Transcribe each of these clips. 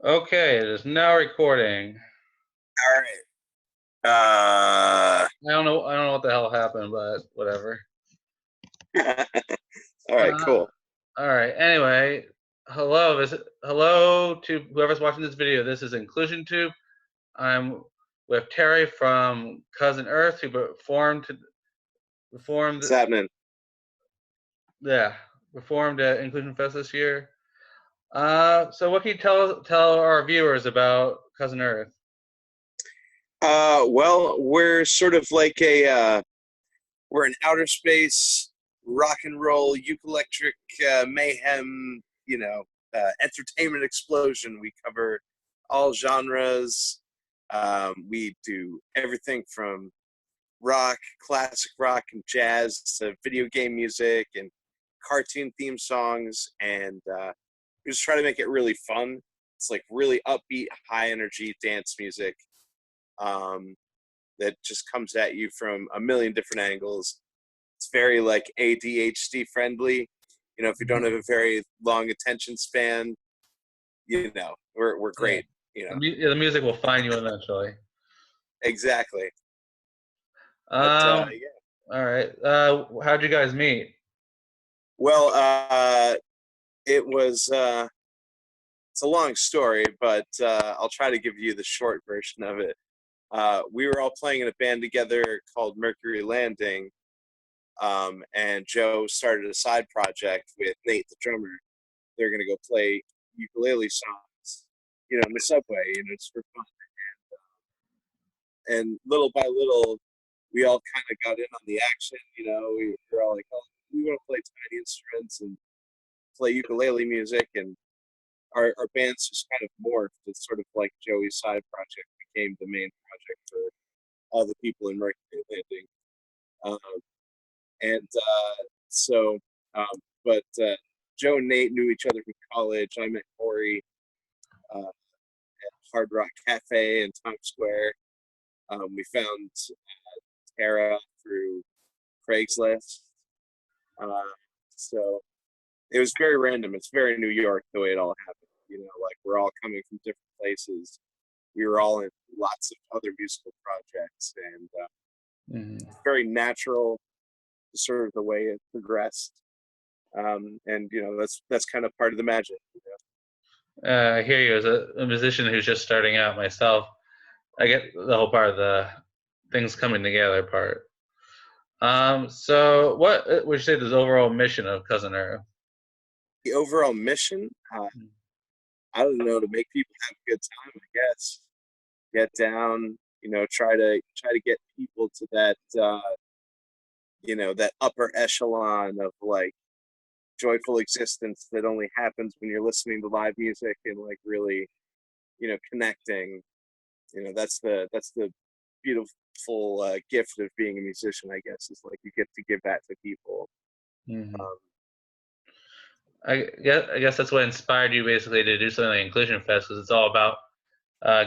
Okay, it is now recording. All right. I don't know what the hell happened, but whatever. All right, Uh, cool. all right. Anyway, hello to whoever's watching this video. This is Inclusion Tube. I'm with Terry from Cousin Earth, who performed, What's happening? yeah, performed at Inclusion Fest this year. So what can you tell our viewers about Cousin Earth? Well, we're sort of like we're an outer space rock and roll eucalyptic mayhem, entertainment explosion. We cover all genres. We do everything from rock, classic rock, and jazz to video game music and cartoon theme songs, and we just try to make it really fun. It's like really upbeat, high energy dance music um, that just comes at you from a million different angles. It's very like ADHD friendly. If you don't have a very long attention span, we're Yeah, great. You know, the music will find you eventually. exactly. But Um, yeah. all right. How'd you guys meet? Well, it was. It's a long story, but I'll try to give you the short version of it. We were all playing in a band together called Mercury Landing, and Joe started a side project with Nate, the drummer. They're gonna go play ukulele songs, in the subway, just for fun. And little by little, we all kind of got in on the action. We were all like, "Oh, we want to play tiny instruments and play ukulele music," and our bands just kind of morphed. It's sort of like Joey's side project became the main project for all the people in Mercury Landing. Um, and so, um, but Joe and Nate knew each other from college. I met Corey at Hard Rock Cafe in Times Square. We found Tara through Craigslist. Uh, so it was very random. It's very New York the way it all happened. Like we're all coming from different places. We were all in lots of other musical projects, and Mhm. very natural, sort of the way it progressed. And that's kind of part of the magic. I hear you as a musician who's just starting out myself. I get the whole part of the things coming together part. So what would you say is the overall mission of Cousin Earth? The overall mission, I don't know, to make people have a good time. I guess get down, try to get people to that upper echelon of like joyful existence that only happens when you're listening to live music and like really, connecting. That's the beautiful gift of being a musician, I guess, is like you get to give that to people. Mhm. Um, I guess that's what inspired you basically to do something like Inclusion Fest because it's all about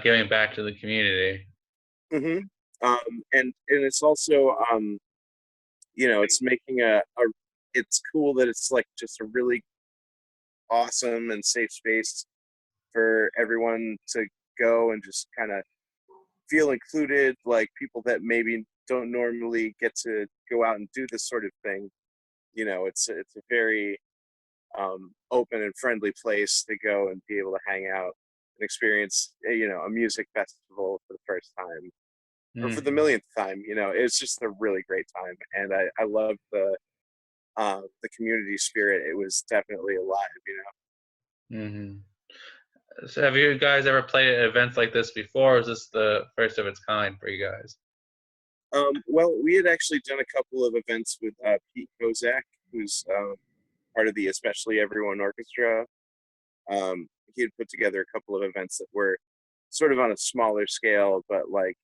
giving back to the community. hmm and it's also it's making it's cool that it's like just a really awesome and safe space for everyone to go and just kind of feel included, like people that maybe don't normally get to go out and do this sort of thing. It's a very open and friendly place to go and be able to hang out and experience a music festival for the first time or for the Mhm. millionth time. It's just a really great time, and I love the community spirit. It was definitely alive. Mhm. So have you guys ever played at events like this before, or is this the first of its kind for you guys? Well, we had actually done a couple of events with Pete Kozak, who's part of the Especially Everyone Orchestra. He had put together a couple of events that were sort of on a smaller scale, but like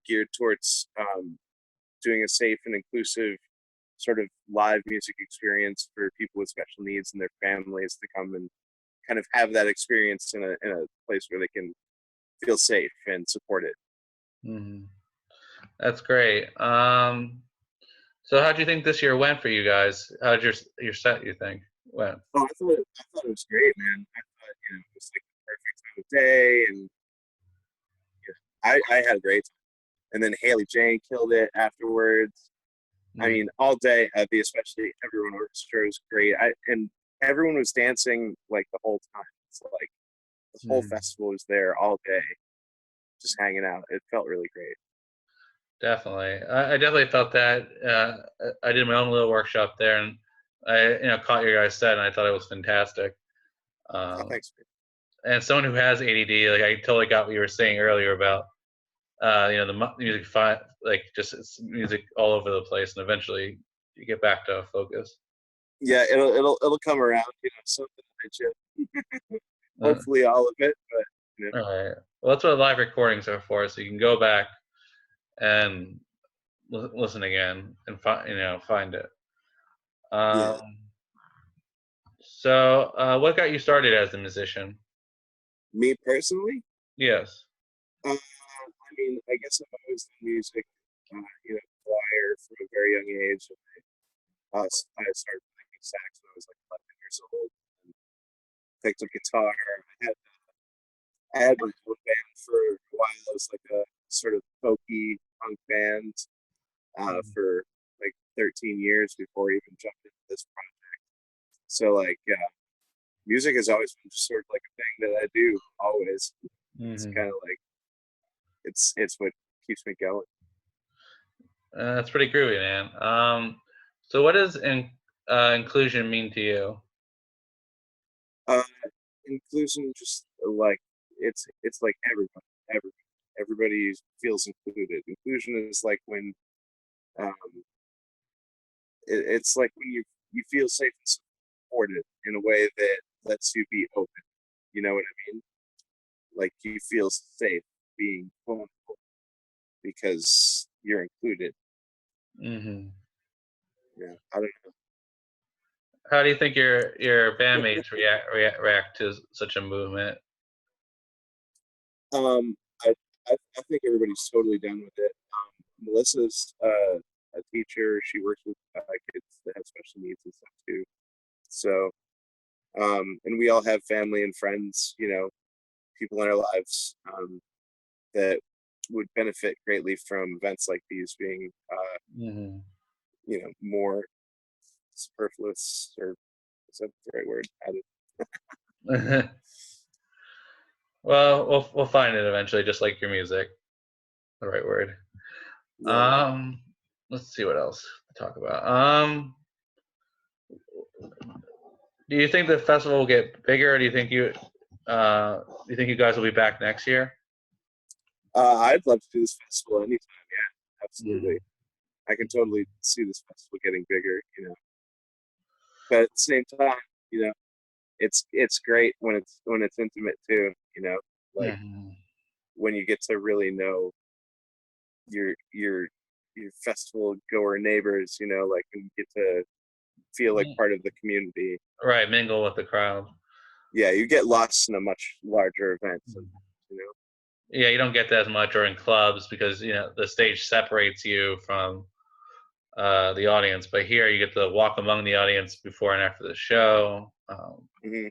geared towards doing a safe and inclusive sort of live music experience for people with special needs and their families to come and kind of have that experience in a place where they can feel safe and supported. Mhm. That's great. So how do you think this year went for you guys? How did your set you think went? Oh, I thought it was great, man. I thought it was like the perfect time Day, and I had a great time. And then Haley Jane killed it afterwards. I Mm, mean, all day at the Especially Everyone Orchestra was great. And everyone was dancing like the whole time. It's like the whole mm, festival was there all day, just hanging out. It felt really great. definitely. I definitely felt that. I did my own little workshop there, and I caught your guys' set, and I thought it was fantastic. Oh, Um, thanks. and someone who has ADD, like I totally got what you were saying earlier about the music, like just it's music all over the place, and eventually you get back to focus. Yeah, it'll come around. Something that you, Uh, hopefully all of it, but all right. Well, that's what live recordings are for, so you can go back and listen again and find it. yeah. Um, what got you started as a musician? Me personally, Yes. I mean, I guess I've always done music, choir from a very young age. I started playing sax when I was like 11 years old. And picked up guitar. I had my own band for a while. It was like a sort of folky punk band for like 13 years before I even jumped into this project. So like, music has always been just sort of like a thing that I do always. It's Mm-hmm. kind of like it's what keeps me going. That's pretty groovy, man. So what does inclusion mean to you? Uh, Inclusion, just like it's like everybody feels included. Inclusion is like when um, it's like when you feel safe and supported in a way that lets you be open. You know what I mean? Like you feel safe being vulnerable because you're included. Hmm. Yeah, I don't How do you think your bandmates react to such a movement? know. I think everybody's totally done with it. Melissa's a teacher. She works with kids that have special needs and stuff too. So, and we all have family and friends, people in our lives that would benefit greatly from events like these being, Hmm. more superfluous, or is that the right word? Well, we'll find it eventually, just like your music, the right word. Yeah. Um, let's see what else to talk about. Do you think the festival will get bigger, or do you think you guys will be back next year? I'd love to do this festival anytime. Yeah, absolutely. Mhm. I can totally see this festival getting bigger. But at the same time, you know, it's great when it's intimate too. Like Mhm. when you get to really know your festival goer neighbors, like when you get to feel like Mm. part of the community. Right, mingle with the crowd. Yeah, you get lost in a much larger event Mhm. sometimes. Yeah, you don't get that as much during clubs because the stage separates you from the audience. But here, you get to walk among the audience before and after the show. Hmm.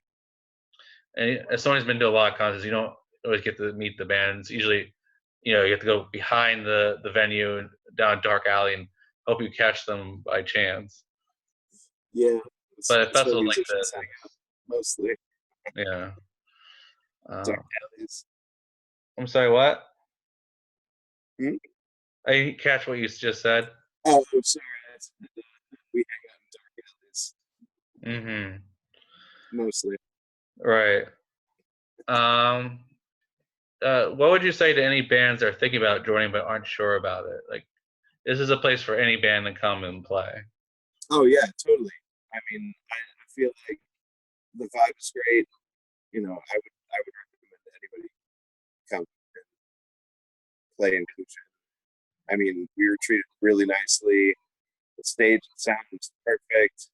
And as someone who's been to a lot of concerts, you don't always get to meet the bands. Usually, you have to go behind the venue and down a dark alley and hope you catch them by chance. Yeah, But at that's where festivals like musicians this, hang out mostly. yeah. Dark Um, alleys. I'm sorry, what? Hmm? I didn't catch what you just said. Oh, I'm sorry. We hang out in dark alleys Hmm. mostly. Right. Um, what would you say to any bands that are thinking about joining but aren't sure about it? Like, this is a place for any band to come and play. Oh yeah, totally. I mean, I feel like the vibe is great. I would recommend that anybody come and play inclusion. I mean, we were treated really nicely. The stage and sound was perfect.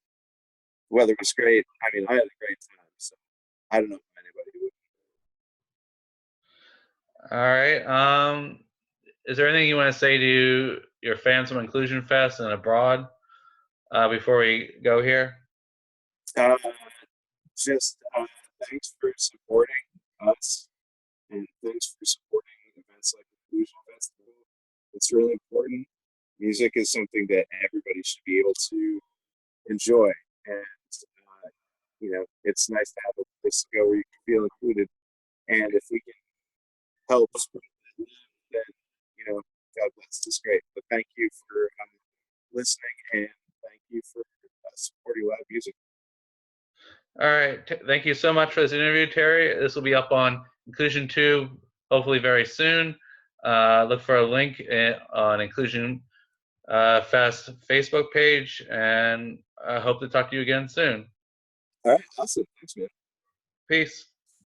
The weather was great. I mean, I had a great time. So I don't know if anybody would. All right. Is there anything you want to say to your fans from Inclusion Fest and abroad before we go here? Uh, just thanks for supporting us. And thanks for supporting events like Inclusion Festival. It's really important. Music is something that everybody should be able to enjoy, and it's nice to have a place to go where you can feel included. And if we can help spread that, then God bless. It's great. But thank you for listening, and thank you for supporting live music. All right. Thank you so much for this interview, Terry. This will be up on Inclusion 2 hopefully very soon. Look for a link on Inclusion Fest Facebook page, and I hope to talk to you again soon. All right. Awesome. Thanks, man. Peace.